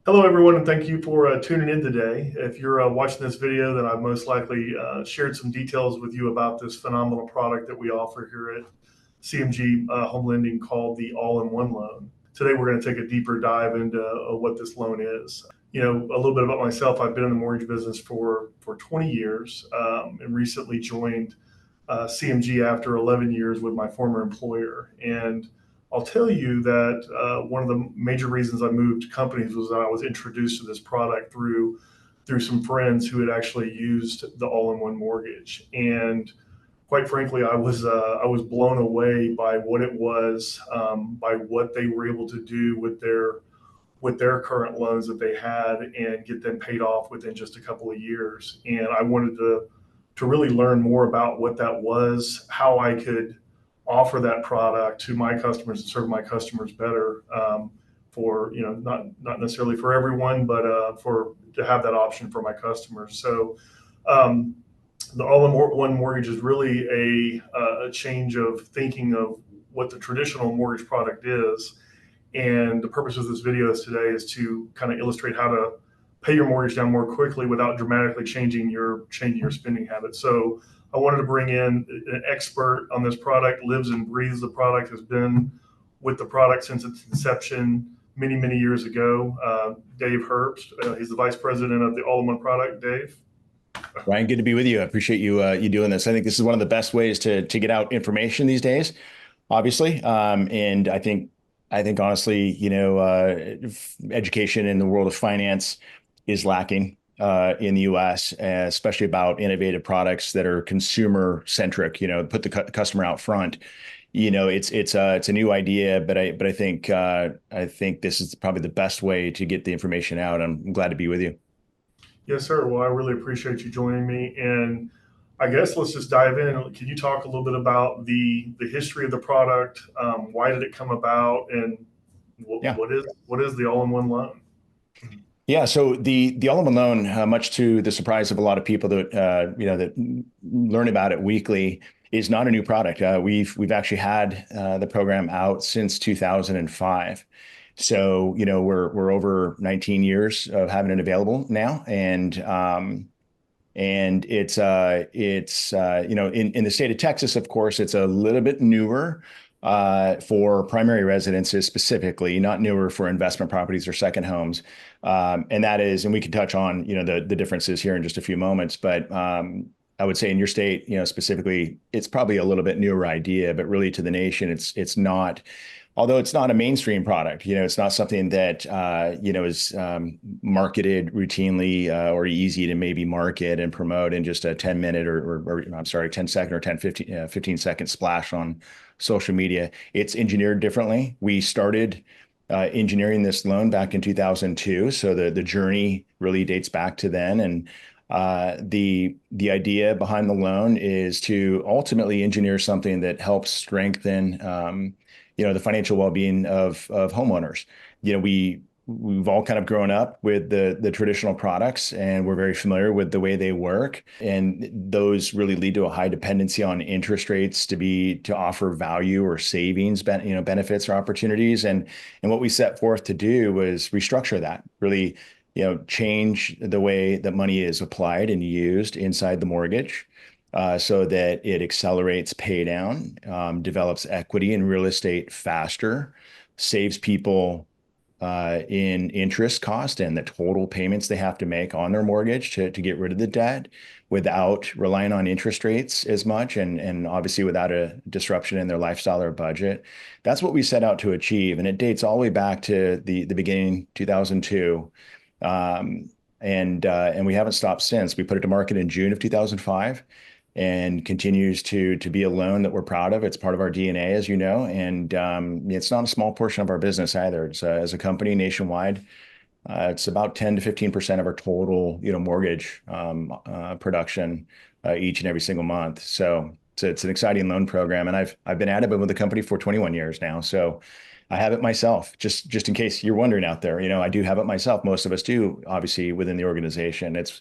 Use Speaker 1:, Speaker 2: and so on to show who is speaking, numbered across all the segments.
Speaker 1: Hello, everyone, and thank you for tuning in today. If you're watching this video, then I've most likely shared some details with you about this phenomenal product that we offer here at CMG Home Lending called the All-in-One Loan. Today, we're going to take a deeper dive into what this loan is. You know, a little bit about myself. I've been in the mortgage business for 20 years and recently joined CMG after 11 years with my former employer. And I'll tell you that one of the major reasons I moved companies was that I was introduced to this product through some friends who had actually used the all-in-one mortgage. And quite frankly, I was blown away by what it was, by what they were able to do with their current loans that they had and get them paid off within just a couple of years. And I wanted to really learn more about what that was, how I could offer that product to my customers and serve my customers better. For not necessarily for everyone, but for to have that option for my customers. So um, the all-in-one mortgage is really a change of thinking of what the traditional mortgage product is. And the purpose of this video is today is to kind of illustrate how to pay your mortgage down more quickly without dramatically changing your spending habits. So I wanted to bring in an expert on this product, lives and breathes the product, has been with the product since its inception many years ago. Dave Herbst, he's the vice president of the All-in-One product. Dave.
Speaker 2: Ryan, good to be with you. I appreciate you doing this. I think this is one of the best ways to get out information these days, obviously. And I think honestly, education in the world of finance is lacking in the U.S., especially about innovative products that are consumer centric. Put the customer out front. It's a new idea, but I think this is probably the best way to get the information out. I'm glad to be with you.
Speaker 1: Yes, sir. Well, I really appreciate you joining me. And I guess let's just dive in. Can you talk a little bit about the history of the product? Why did it come about? And
Speaker 2: Yeah.
Speaker 1: what is the all-in-one loan?
Speaker 2: Yeah, so the all-in-one loan, much to the surprise of a lot of people that learn about it weekly, is not a new product. We've actually had the program out since 2005. So we're over 19 years of having it available now, and in the state of Texas, of course, it's a little bit newer for primary residences specifically, not newer for investment properties or second homes. And we can touch on, the differences here in just a few moments, but I would say in your state, specifically, it's probably a little bit newer idea, but really to the nation, it's not. Although it's not a mainstream product, it's not something that is marketed routinely or easy to maybe market and promote in just a 10-minute or I'm sorry, 10-second or 15-second splash on social media. It's engineered differently. We started engineering this loan back in 2002, so the journey really dates back to then. And the idea behind the loan is to ultimately engineer something that helps strengthen the financial well-being of homeowners. We've all kind of grown up with the traditional products, and we're very familiar with the way they work. And those really lead to a high dependency on interest rates to offer value or savings, benefits or opportunities. And what we set forth to do was restructure that, really, change the way that money is applied and used inside the mortgage, so that it accelerates pay down, develops equity in real estate faster, saves people in interest cost and the total payments they have to make on their mortgage to get rid of the debt without relying on interest rates as much, and obviously without a disruption in their lifestyle or budget. That's what we set out to achieve. And it dates all the way back to the beginning, 2002. And we haven't stopped since. We put it to market in June of 2005 and continues to be a loan that we're proud of. It's part of our DNA, as you know, and it's not a small portion of our business either. It's as a company nationwide, it's about 10 to 15% of our total, mortgage production each and every single month. So it's an exciting loan program, and I've been at it with the company for 21 years now. So I have it myself, just in case you're wondering out there. I do have it myself. Most of us do, obviously, within the organization. It's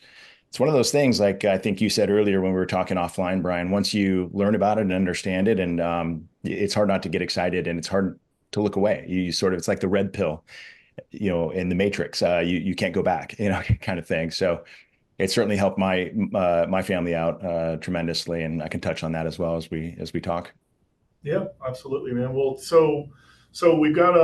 Speaker 2: one of those things, like I think you said earlier when we were talking offline, Brian, once you learn about it and understand it, and it's hard not to get excited, and it's hard to look away. It's like the red pill. in the matrix. You can't go back, kind of thing. So it certainly helped my family out tremendously, and I can touch on that as well as we talk.
Speaker 1: Yeah, absolutely, man. Well, so we've got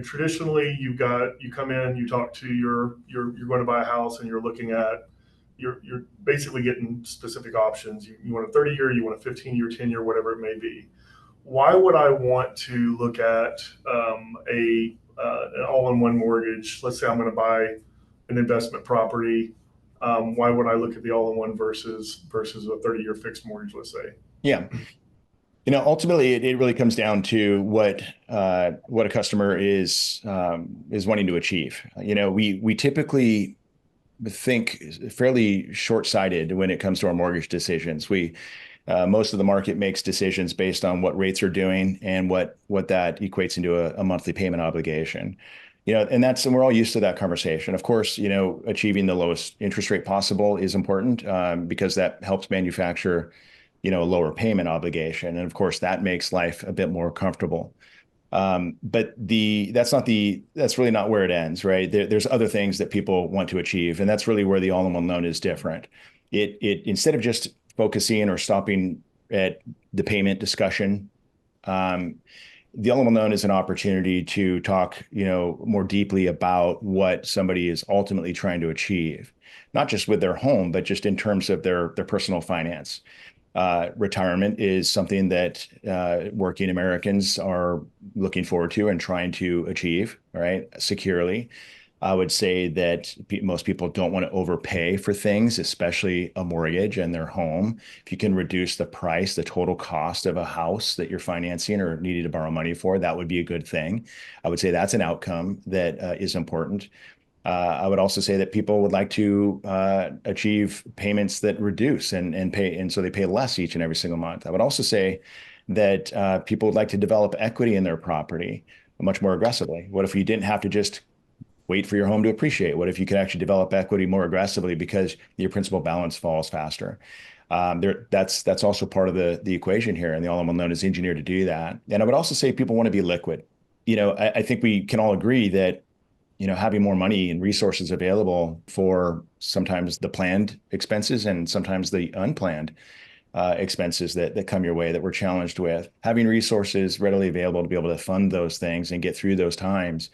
Speaker 1: traditionally you come in, you talk to you're going to buy a house and you're looking at you're basically getting specific options. You want a 30-year, you want a 15-year, 10-year, whatever it may be. Why would I want to look at an all-in-one mortgage? Let's say I'm going to buy an investment property. Why would I look at the all-in-one versus a 30-year fixed mortgage? Let's say.
Speaker 2: Yeah. Ultimately, it really comes down to what a customer is wanting to achieve. We typically think fairly short-sighted when it comes to our mortgage decisions. Most of the market makes decisions based on what rates are doing and what that equates into a monthly payment obligation. And we're all used to that conversation. Of course, achieving the lowest interest rate possible is important because that helps manufacture a lower payment obligation. And of course, that makes life a bit more comfortable. But that's really not where it ends, right? There's other things that people want to achieve, and that's really where the all-in-one loan is different. It instead of just focusing or stopping at the payment discussion, the all-in-one loan is an opportunity to talk, more deeply about what somebody is ultimately trying to achieve, not just with their home, but just in terms of their personal finance. Retirement is something that working Americans are looking forward to and trying to achieve, right, securely. I would say that most people don't want to overpay for things, especially a mortgage and their home. If you can reduce the price, the total cost of a house that you're financing or needing to borrow money for, that would be a good thing. I would say that's an outcome that is important. I would also say that people would like to achieve payments that reduce and pay, and so they pay less each and every single month. I would also say that people would like to develop equity in their property much more aggressively. What if you didn't have to just wait for your home to appreciate? What if you could actually develop equity more aggressively because your principal balance falls faster? That's also part of the equation here, and the all-in-one loan is engineered to do that. And I would also say people want to be liquid. I think we can all agree that having more money and resources available for sometimes the planned expenses and sometimes the unplanned expenses that come your way that we're challenged with. Having resources readily available to be able to fund those things and get through those times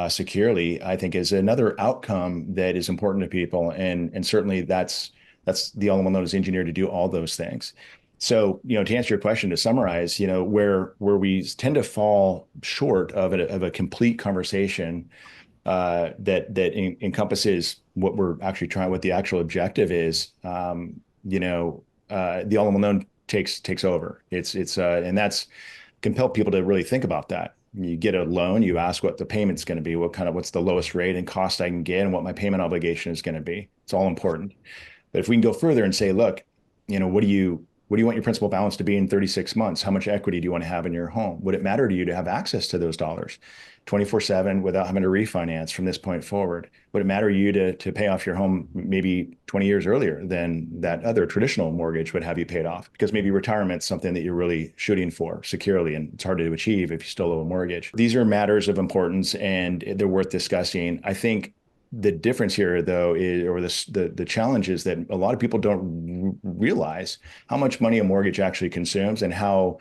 Speaker 2: securely, I think is another outcome that is important to people. And certainly that's the all-in-one loan is engineered to do all those things. So, to answer your question, to summarize, where we tend to fall short of a complete conversation that encompasses what we're actually trying, what the actual objective is, the all-in-one loan takes over. And that's compel people to really think about that. You get a loan, you ask what the payment's going to be, what's the lowest rate and cost I can get, and what my payment obligation is going to be. It's all important. But if we can go further and say, look, what do you want your principal balance to be in 36 months? How much equity do you want to have in your home? Would it matter to you to have access to those dollars 24/7 without having to refinance from this point forward? Would it matter to you to pay off your home maybe 20 years earlier than that other traditional mortgage would have you paid off? Because maybe retirement's something that you're really shooting for securely, and it's hard to achieve if you still owe a mortgage. These are matters of importance, and they're worth discussing. I think the difference here, though, the challenge is that a lot of people don't realize how much money a mortgage actually consumes and how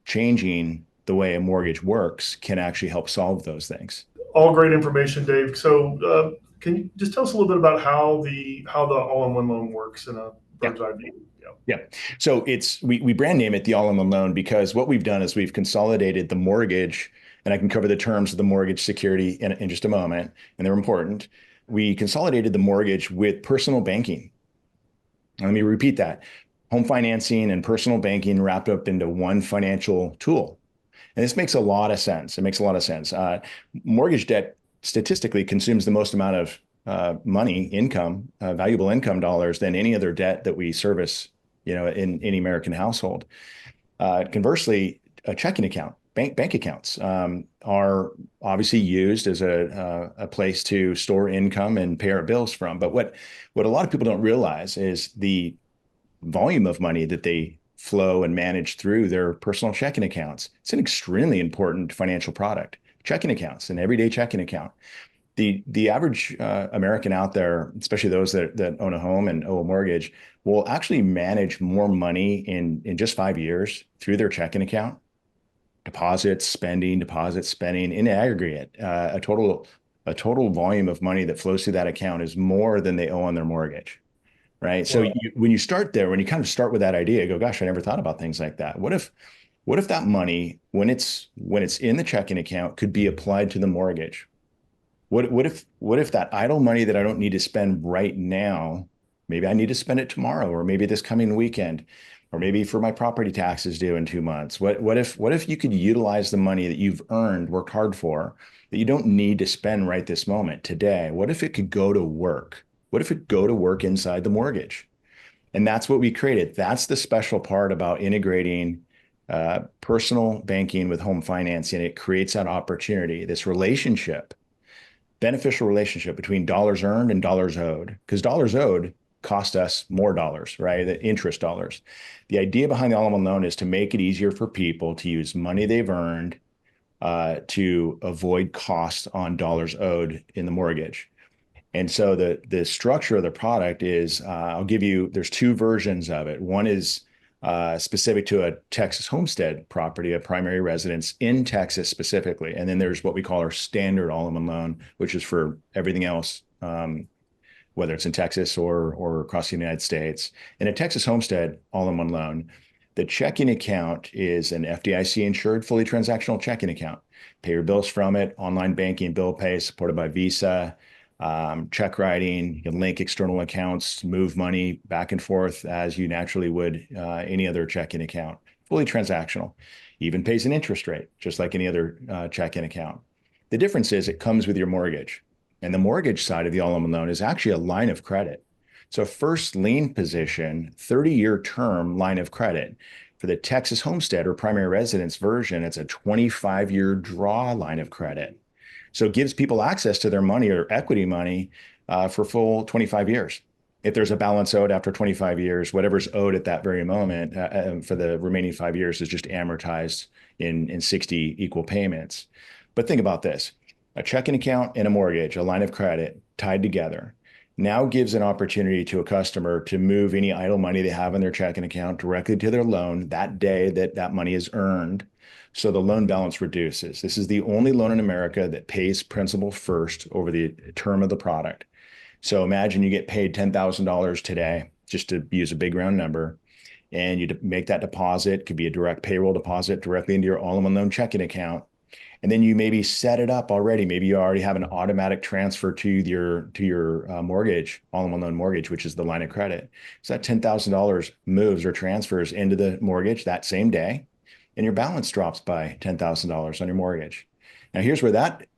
Speaker 2: changing the way a mortgage works can actually help solve those things.
Speaker 1: All great information, Dave. So, can you just tell us a little bit about how the all-in-one loan works in a bird's eye view?
Speaker 2: Yeah. So we brand name it the all-in-one loan because what we've done is we've consolidated the mortgage, and I can cover the terms of the mortgage security in just a moment, and they're important. We consolidated the mortgage with personal banking. Let me repeat that. Home financing and personal banking wrapped up into one financial tool. And this makes a lot of sense. It makes a lot of sense. Mortgage debt statistically consumes the most amount of money, income, valuable income dollars than any other debt that we service, in any American household. Conversely, a checking account, bank accounts are obviously used as a place to store income and pay our bills from. But what a lot of people don't realize is the volume of money that they flow and manage through their personal checking accounts. It's an extremely important financial product. checking accounts, an everyday checking account. The average American out there, especially those that own a home and owe a mortgage, will actually manage more money in just 5 years through their checking account. Deposits, spending in aggregate, a total volume of money that flows through that account is more than they owe on their mortgage, right? So
Speaker 1: Wow.
Speaker 2: when you start there, when you kind of start with that idea, you go, gosh, I never thought about things like that. What if that money, when it's in the checking account, could be applied to the mortgage? What if that idle money that I don't need to spend right now, maybe I need to spend it tomorrow, or maybe this coming weekend, or maybe for my property taxes due in 2 months? What if you could utilize the money that you've earned, worked hard for, that you don't need to spend right this moment today? What if it could go to work? What if it go to work inside the mortgage? And that's what we created. That's the special part about integrating personal banking with home financing. It creates that opportunity, this beneficial relationship between dollars earned and dollars owed, because dollars owed cost us more dollars, right? The interest dollars. The idea behind the all-in-one loan is to make it easier for people to use money they've earned to avoid costs on dollars owed in the mortgage. And so the structure of the product is, there's two versions of it. One is specific to a Texas homestead property, a primary residence in Texas specifically. And then there's what we call our standard all-in-one loan, which is for everything else, whether it's in Texas or across the United States. In a Texas homestead all-in-one loan, the checking account is an FDIC insured, fully transactional checking account. Pay your bills from it, online banking, bill pay, supported by Visa, check writing. You can link external accounts, move money back and forth as you naturally would any other checking account. Fully transactional. Even pays an interest rate, just like any other checking account. The difference is it comes with your mortgage. And the mortgage side of the all-in-one loan is actually a line of credit. So first lien position, 30-year term line of credit. For the Texas homestead or primary residence version, it's a 25-year draw line of credit. So it gives people access to their money or equity money for full 25 years. If there's a balance owed after 25 years, whatever's owed at that very moment for the remaining 5 years is just amortized in 60 equal payments. But think about this. A checking account and a mortgage, a line of credit tied together, now gives an opportunity to a customer to move any idle money they have in their checking account directly to their loan that day that money is earned. So the loan balance reduces. This is the only loan in America that pays principal first over the term of the product. So imagine you get paid $10,000 today, just to use a big round number, and you make that deposit. It could be a direct payroll deposit directly into your all-in-one loan checking account. And then you maybe set it up already. Maybe you already have an automatic transfer to your mortgage, all-in-one loan mortgage, which is the line of credit. So that $10,000 moves or transfers into the mortgage that same day, and your balance drops by $10,000 on your mortgage. Now, here's where that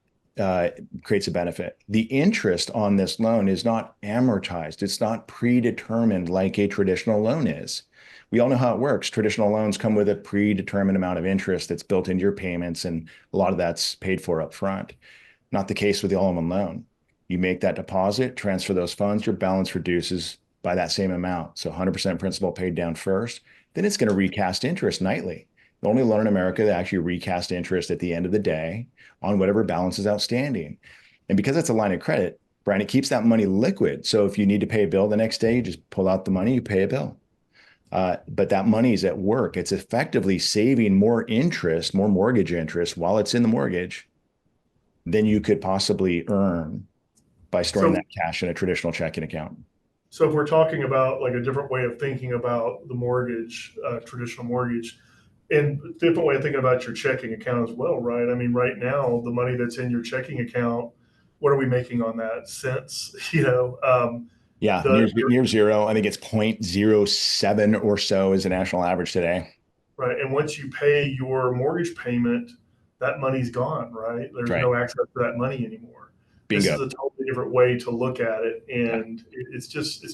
Speaker 2: creates a benefit. The interest on this loan is not amortized. It's not predetermined like a traditional loan is. We all know how it works. Traditional loans come with a predetermined amount of interest that's built into your payments, and a lot of that's paid for up front. Not the case with the all-in-one loan. You make that deposit, transfer those funds, your balance reduces by that same amount. So 100% principal paid down first. Then it's going to recast interest nightly. The only loan in America that actually recast interest at the end of the day on whatever balance is outstanding. And because it's a line of credit, Brian, it keeps that money liquid. So if you need to pay a bill the next day, you just pull out the money, you pay a bill. But that money is at work. It's effectively saving more interest, more mortgage interest while it's in the mortgage than you could possibly earn by storing that cash in a traditional checking account.
Speaker 1: So if we're talking about like a different way of thinking about the mortgage, traditional mortgage, and a different way of thinking about your checking account as well, right? I mean, right now, the money that's in your checking account, what are we making on that? Cents,
Speaker 2: Yeah, near zero. I think it's 0.07 or so is the national average today.
Speaker 1: Right. And once you pay your mortgage payment, that money's gone, right? There's
Speaker 2: Right.
Speaker 1: no access to that money anymore.
Speaker 2: Bingo.
Speaker 1: This is a totally different way to look at it. And it's just,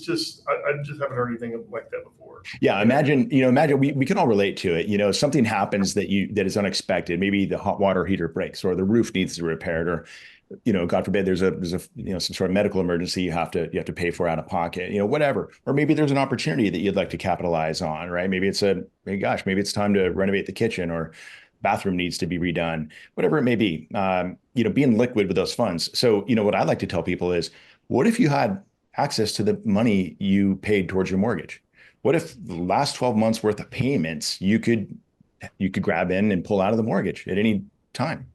Speaker 1: I just haven't heard anything like that before.
Speaker 2: Yeah. Imagine we can all relate to it. Something happens that is unexpected. Maybe the hot water heater breaks or the roof needs to be repaired, or God forbid, there's a some sort of medical emergency you have to pay for out of pocket, whatever. Or maybe there's an opportunity that you'd like to capitalize on, right? Maybe it's maybe it's time to renovate the kitchen, or bathroom needs to be redone, whatever it may be, being liquid with those funds. So, what I like to tell people is, what if you had access to the money you paid towards your mortgage? What if the last 12 months worth of payments you could grab in and pull out of the mortgage at any time,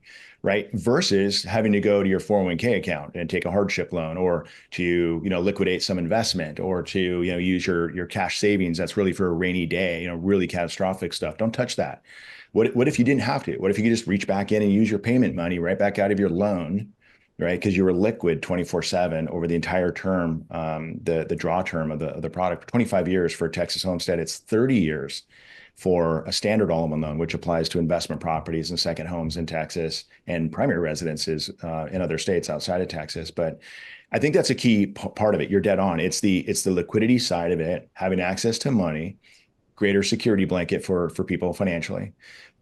Speaker 2: right? Versus having to go to your 401k account and take a hardship loan, or to, liquidate some investment, or to, use your cash savings that's really for a rainy day, really catastrophic stuff. Don't touch that. What if you didn't have to? What if you could just reach back in and use your payment money right back out of your loan, right? Because you were liquid 24/7 over the entire term, the draw term of the product. 25 years for Texas Homestead. It's 30 years for a standard all-in-one loan, which applies to investment properties and second homes in Texas and primary residences in other states outside of Texas. But I think that's a key part of it. You're dead on. It's the liquidity side of it, having access to money, greater security blanket for people financially,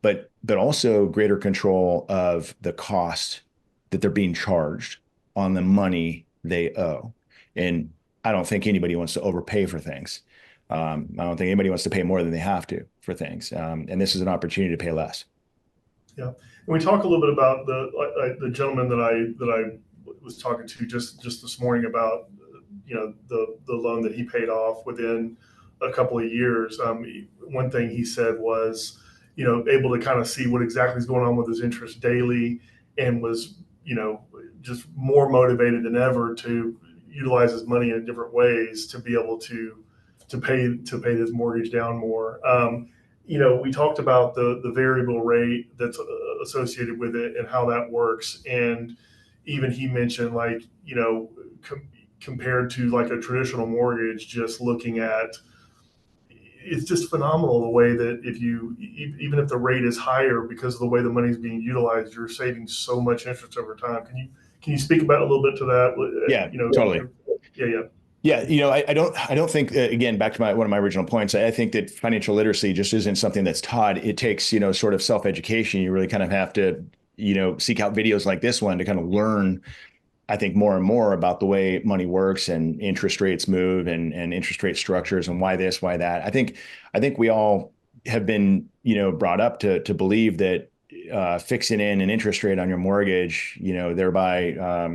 Speaker 2: but also greater control of the cost that they're being charged on the money they owe. And I don't think anybody wants to overpay for things. I don't think anybody wants to pay more than they have to for things. And this is an opportunity to pay less.
Speaker 1: Yeah. And we talk a little bit about the gentleman that I was talking to just this morning about, the loan that he paid off within a couple of years. One thing he said was, able to kind of see what exactly is going on with his interest daily, and was, just more motivated than ever to utilize his money in different ways to be able to pay his mortgage down more. We talked about the variable rate that's associated with it and how that works. And even he mentioned, like, compared to like a traditional mortgage, just looking at, it's just phenomenal the way that even if the rate is higher, because of the way the money is being utilized, you're saving so much interest over time. Can you speak about a little bit to that?
Speaker 2: Yeah, totally.
Speaker 1: Yeah.
Speaker 2: Yeah, I don't think, again, back to one of my original points, I think that financial literacy just isn't something that's taught. It takes, sort of self-education. You really kind of have to, seek out videos like this one to kind of learn, I think, more and more about the way money works and interest rates move, and interest rate structures, and why this, why that. I think we all have been, brought up to believe that fixing in an interest rate on your mortgage, thereby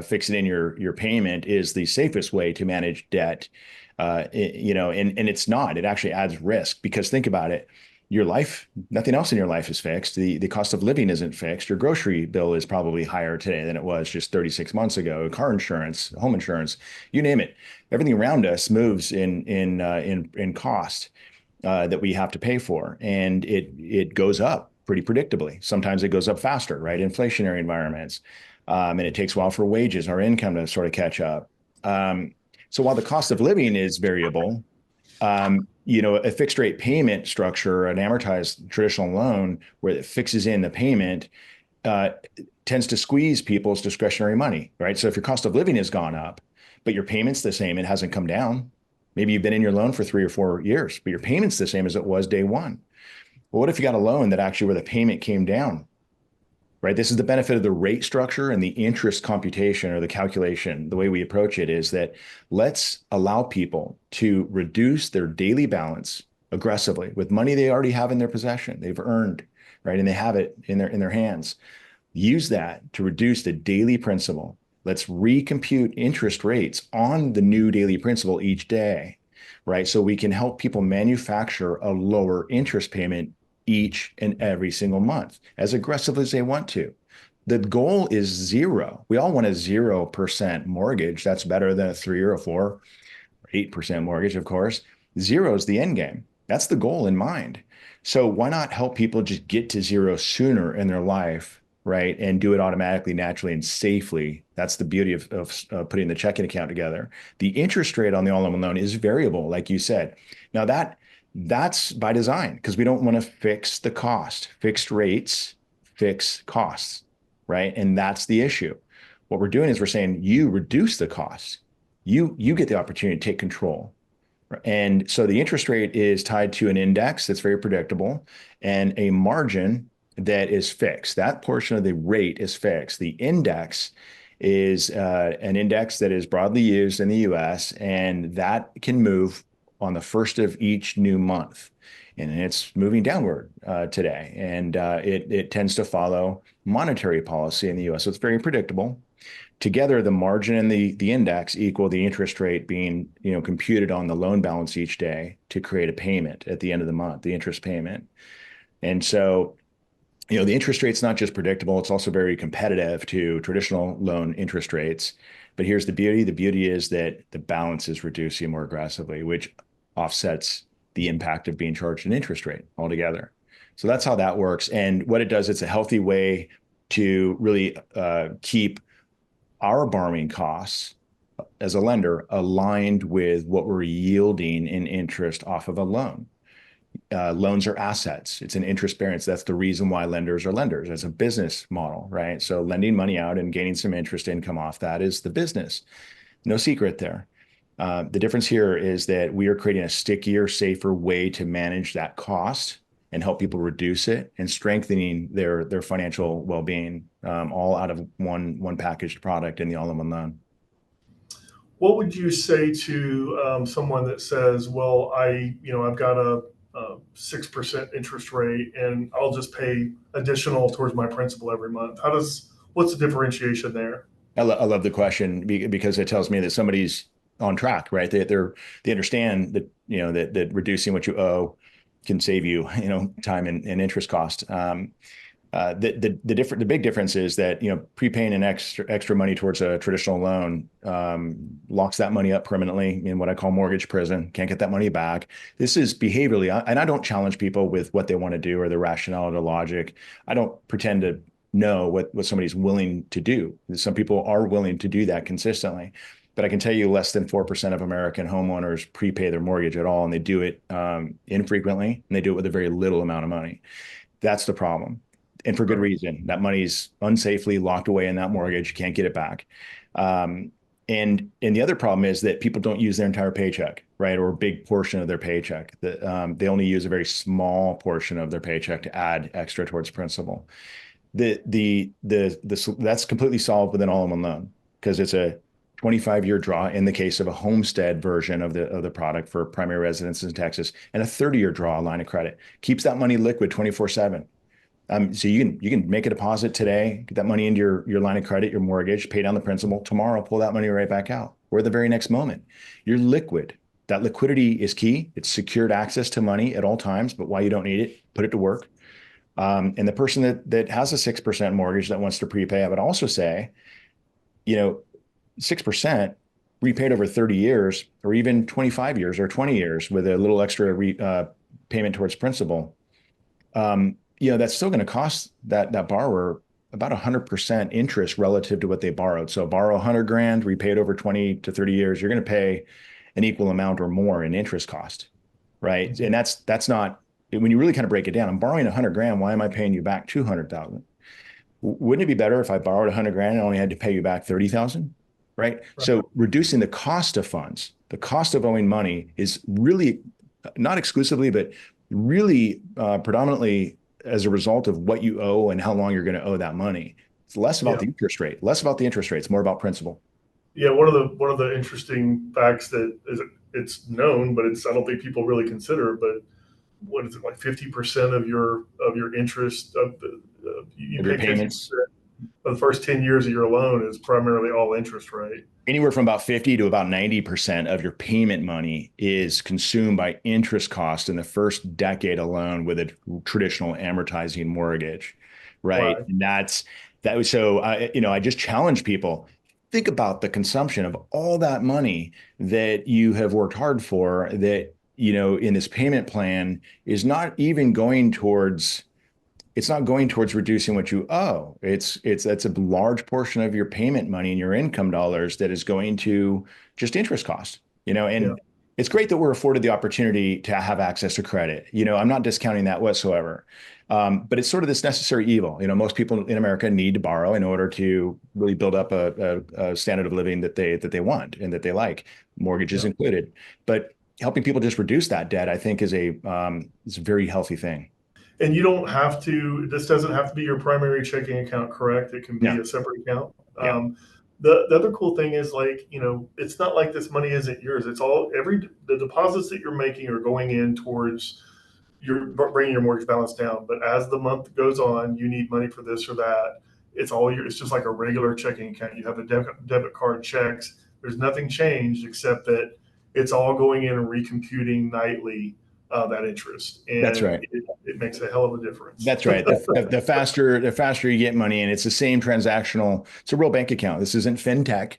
Speaker 2: fixing in your payment, is the safest way to manage debt. And it's not. It actually adds risk, because think about it. Your life, nothing else in your life is fixed. The cost of living isn't fixed. Your grocery bill is probably higher today than it was just 36 months ago. Car insurance, home insurance, you name it. Everything around us moves in cost that we have to pay for, and it goes up pretty predictably. Sometimes it goes up faster, right? Inflationary environments, and it takes a while for wages, our income, to sort of catch up. So while the cost of living is variable, a fixed rate payment structure, an amortized traditional loan where it fixes in the payment, tends to squeeze people's discretionary money, right? So if your cost of living has gone up, but your payment's the same, it hasn't come down. Maybe you've been in your loan for 3 or 4 years, but your payment's the same as it was day one. Well, what if you got a loan that actually where the payment came down, right? This is the benefit of the rate structure and the interest computation, or the calculation. The way we approach it is that let's allow people to reduce their daily balance aggressively with money they already have in their possession, they've earned, right? And they have it in their hands. Use that to reduce the daily principal. Let's recompute interest rates on the new daily principal each day, right? So we can help people manufacture a lower interest payment each and every single month, as aggressively as they want to. The goal is zero. We all want a 0% mortgage. That's better than a 3 or a 4 or 8% mortgage, of course. Zero is the end game. That's the goal in mind. So why not help people just get to zero sooner in their life, right? And do it automatically, naturally, and safely. That's the beauty of putting the checking account together. The interest rate on the all-in-one loan is variable, like you said. Now that's by design, because we don't want to fix the cost. Fixed rates fix costs, right? And that's the issue. What we're doing is we're saying, you reduce the cost. You get the opportunity to take control. And so the interest rate is tied to an index that's very predictable, and a margin that is fixed. That portion of the rate is fixed. The index is an index that is broadly used in the US, and that can move on the first of each new month. And it's moving downward today. And it tends to follow monetary policy in the US. So it's very predictable. Together, the margin and the index equal the interest rate being, computed on the loan balance each day to create a payment at the end of the month, the interest payment. And so, the interest rate's not just predictable, it's also very competitive to traditional loan interest rates. But here's the beauty. The beauty is that the balance is reducing more aggressively, which offsets the impact of being charged an interest rate altogether. So that's how that works. And what it does, it's a healthy way to really keep our borrowing costs as a lender aligned with what we're yielding in interest off of a loan. Loans are assets. It's an interest bearing. That's the reason why lenders are lenders as a business model, right? So lending money out and gaining some interest income off that is the business. No secret there. The difference here is that we are creating a stickier, safer way to manage that cost and help people reduce it and strengthening their financial well-being, all out of one packaged product in the all-in-one loan.
Speaker 1: What would you say to someone that says, "Well, I've got a 6% interest rate, and I'll just pay additional towards my principal every month"? What's the differentiation there?
Speaker 2: I love the question because it tells me that somebody's on track, right? They understand that that reducing what you owe can save you time and interest cost. The big difference is that prepaying an extra money towards a traditional loan locks that money up permanently in what I call mortgage prison. Can't get that money back. This is behaviorally, and I don't challenge people with what they want to do or their rationale or their logic. I don't pretend to know what somebody's willing to do. Some people are willing to do that consistently. But I can tell you less than 4% of American homeowners prepay their mortgage at all, and they do it infrequently, and they do it with a very little amount of money. That's the problem. And for good reason. That money's unsafely locked away in that mortgage. You can't get it back. And the other problem is that people don't use their entire paycheck, right? Or a big portion of their paycheck. They only use a very small portion of their paycheck to add extra towards principal. That's completely solved with an all-in-one loan because it's a 25-year draw in the case of a homestead version of the product for primary residences in Texas, and a 30-year draw line of credit. Keeps that money liquid 24/7. So you can make a deposit today, get that money into your line of credit, your mortgage, pay down the principal. Tomorrow, pull that money right back out. Or the very next moment, you're liquid. That liquidity is key. It's secured access to money at all times, but why you don't need it, put it to work. And the person that has a 6% mortgage that wants to prepay, I would also say, 6% repaid over 30 years, or even 25 years or 20 years with a little extra payment towards principal. That's still going to cost that borrower about 100% interest relative to what they borrowed. So borrow 100 grand, repay it over 20 to 30 years, you're going to pay an equal amount or more in interest cost, right? Mm-hmm. And that's not, when you really kind of break it down, I'm borrowing 100 grand, why am I paying you back 200,000? Wouldn't it be better if I borrowed 100 grand and only had to pay you back 30,000? Right? So reducing the cost of funds, the cost of owing money is really not exclusively, but really predominantly as a result of what you owe and how long you're going to owe that money. It's less about the interest rate, It's more about principal.
Speaker 1: Yeah, one of the interesting facts that it's known, but I don't think people really consider. But what is it, like 50% of your interest of you pay
Speaker 2: payments
Speaker 1: for the first 10 years of your loan is primarily all interest, right?
Speaker 2: Anywhere from about 50 to about 90% of your payment money is consumed by interest costs in the first decade alone with a traditional amortizing mortgage, right? And I just challenge people, think about the consumption of all that money that you have worked hard for that, in this payment plan is not even going towards reducing what you owe. That's a large portion of your payment money and your income dollars that is going to just interest cost, It's great that we're afforded the opportunity to have access to credit. I'm not discounting that whatsoever. But it's sort of this necessary evil. Most people in America need to borrow in order to really build up a standard of living that they want and that they like, mortgages included. But helping people just reduce that debt, I think, is a very healthy thing.
Speaker 1: And you don't this doesn't have to be your primary checking account, correct? It can be a separate account.
Speaker 2: Yeah.
Speaker 1: The other cool thing is, like, it's not like this money isn't yours. It's all, the deposits that you're making are going in towards your bringing your mortgage balance down. But as the month goes on, you need money for this or that. It's just like a regular checking account. You have a debit card, checks. There's nothing changed except that it's all going in and recomputing nightly that interest,
Speaker 2: That's
Speaker 1: and
Speaker 2: right.
Speaker 1: it makes a hell of a difference.
Speaker 2: That's right. The faster you get money, and it's the same transactional. It's a real bank account. This isn't fintech,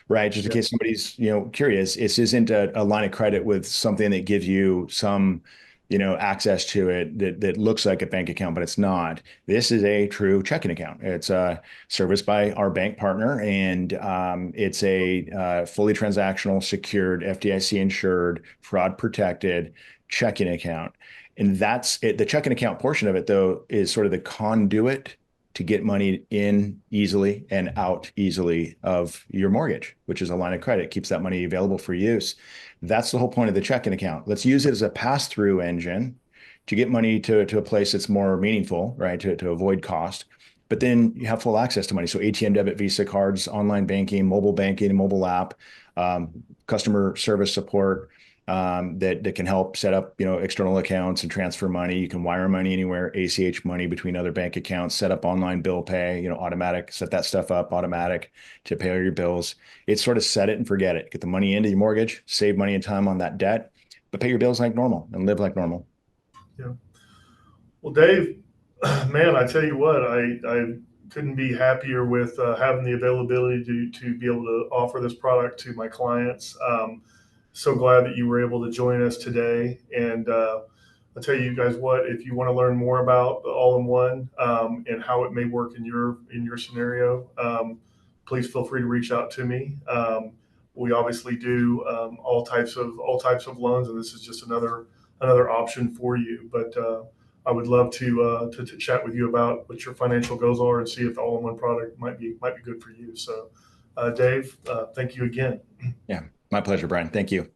Speaker 2: right? Just in
Speaker 1: Yeah.
Speaker 2: case somebody's curious, this isn't a line of credit with something that gives you some access to it that looks like a bank account, but it's not. This is a true checking account. It's serviced by our bank partner, and it's a fully transactional, secured, FDIC insured, fraud protected checking account. And that's it. The checking account portion of it, though, is sort of the conduit to get money in easily and out easily of your mortgage, which is a line of credit, keeps that money available for use. That's the whole point of the checking account. Let's use it as a pass-through engine to get money to a place that's more meaningful, right? To avoid cost. But then you have full access to money. So ATM, debit, Visa cards, online banking, mobile app, customer service support, that can help set up external accounts and transfer money. You can wire money anywhere, ACH money between other bank accounts, set up online bill pay, automatic, set that stuff up automatic to pay all your bills. It's sort of set it and forget it. Get the money into your mortgage, save money and time on that debt, but pay your bills like normal and live like normal.
Speaker 1: Yeah. Well, Dave, man, I tell you what, I couldn't be happier with having the availability to be able to offer this product to my clients. So glad that you were able to join us today. And I'll tell you guys what, if you want to learn more about the all-in-one and how it may work in your scenario, please feel free to reach out to me. We obviously do all types of loans, and this is just another option for you. But I would love to chat with you about what your financial goals are and see if the all-in-one product might be good for you. So, Dave, thank you again.
Speaker 2: Yeah, my pleasure, Brian. Thank you.